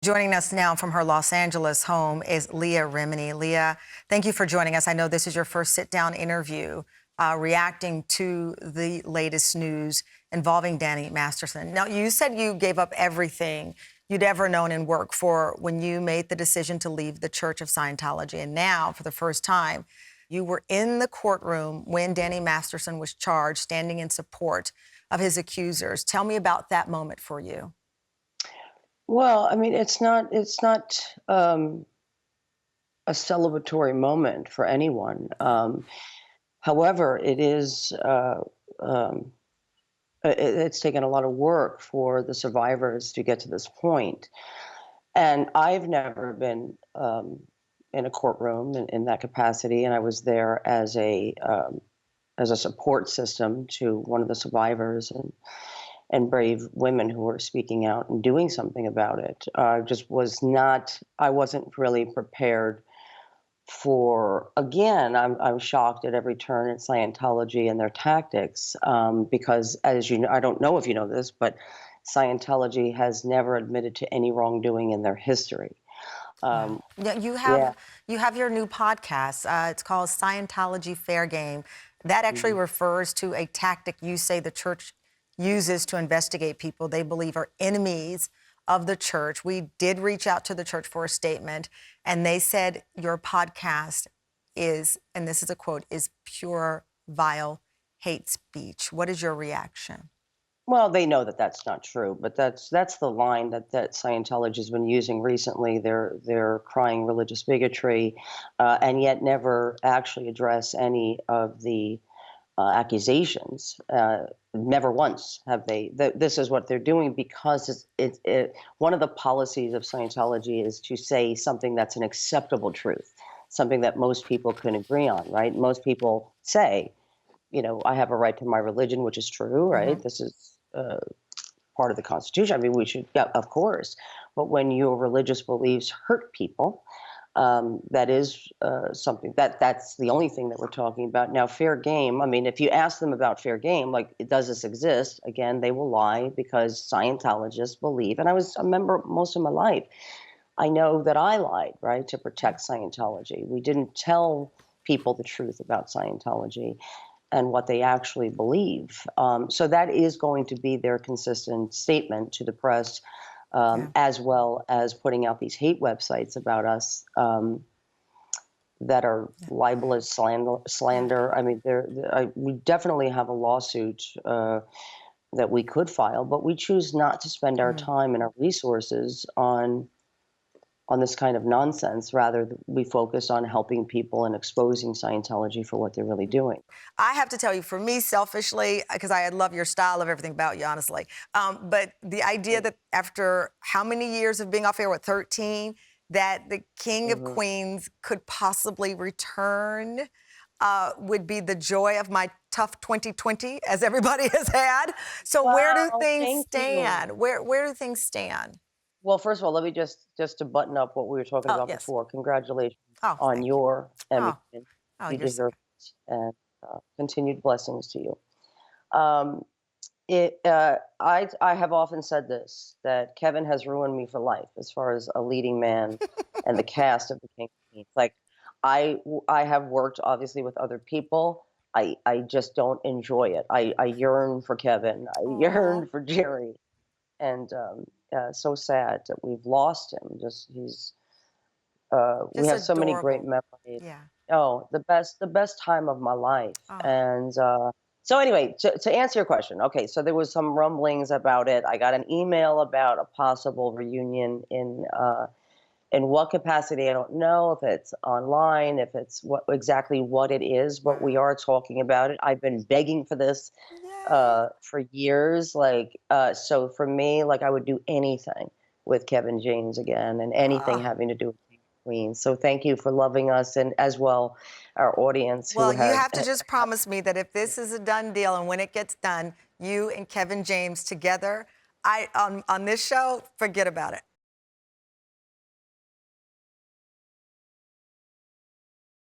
Joining us now from her Los Angeles home is Leah Remini. Leah, thank you for joining us. I know this is your first sit-down interview reacting to the latest news involving Danny Masterson. Now, you said you gave up everything you'd ever known and worked for when you made the decision to leave the Church of Scientology. And now, for the first time, you were in the courtroom when Danny Masterson was charged, standing in support of his accusers. Tell me about that moment for you. Well, I mean, it's not a celebratory moment for anyone. However, um, it's taken a lot of work for the survivors to get to this point. And I've never been in a courtroom in that capacity, and I was there as a support system to one of the survivors and brave women who were speaking out and doing something about it. I wasn't really prepared for, again, I'm shocked at every turn at Scientology and their tactics, because, as you know, I don't know if you know this, but Scientology has never admitted to any wrongdoing in their history. Wow. Yeah, Yeah. you have your new podcast. It's called Scientology Fair Game. That actually Mhm. refers to a tactic you say the church uses to investigate people they believe are enemies of the church. We did reach out to the church for a statement, and they said your podcast is, and this is a quote, is pure, vile hate speech. What is your reaction? Well, they know that that's not true, but that's the line that Scientology has been using recently. They're crying religious bigotry, and yet never actually address any of the accusations. Never once have they. This is what they're doing because one of the policies of Scientology is to say something that's an acceptable truth, something that most people can agree on, right? Most people say, I have a right to my religion, which is true, right? This is part of the Constitution. I mean, we should, yeah, of course. But when your religious beliefs hurt people, that is something that's the only thing that we're talking about now. Fair game. I mean, if you ask them about fair game, like, does this exist? Again, they will lie because Scientologists believe, and I was a member most of my life. I know that I lied, right, to protect Scientology. We didn't tell people the truth about Scientology and what they actually believe. So that is going to be their consistent statement to the press, Yeah. as well as putting out these hate websites about us, that are Yeah. libelous Yeah. slander. I mean, we definitely have a lawsuit that we could file, but we choose not to spend our Mhm. time and our resources on this kind of nonsense. Rather, we focus on helping people and exposing Scientology for what they're really doing. I have to tell you, for me, selfishly, because I love your style, of everything about you, honestly. But the idea that after how many years of being off air, 13, that the King of Mhm. Queens could possibly return would be the joy of my tough 2020, as everybody has had. So where do Wow, things thank you. stand? Where do things stand? Well, first of all, let me just to button up what we were talking Oh, about yes. before. Congratulations Oh, on thank you. your Emmy. Oh, oh, You you're so deserve kind. it, and continued blessings to you. Um, I have often said this, that Kevin has ruined me for life as far as a leading man and the cast of the King of Queens. Like, I have worked obviously with other people. I just don't enjoy it. I yearn for Kevin. I Aw. yearn for Jerry, and so sad that we've lost him. Just we Just have so many great adorable. memories. Yeah. Oh, the best time of my life. Oh. And so anyway, to answer your question, okay, so there was some rumblings about it. I got an email about a possible reunion in what capacity, I don't know. If it's online, if it's what it is, but we Wow. are talking about it. I've been begging for this Yay. for years. Like, so for me, like, I would do anything with Kevin James again, and anything Ah. having to do with King of Queens. So thank you for loving us, and as well our audience who Well, you had. have to just promise me that if this is a done deal and when it gets done, you and Kevin James together, on this show, forget about it.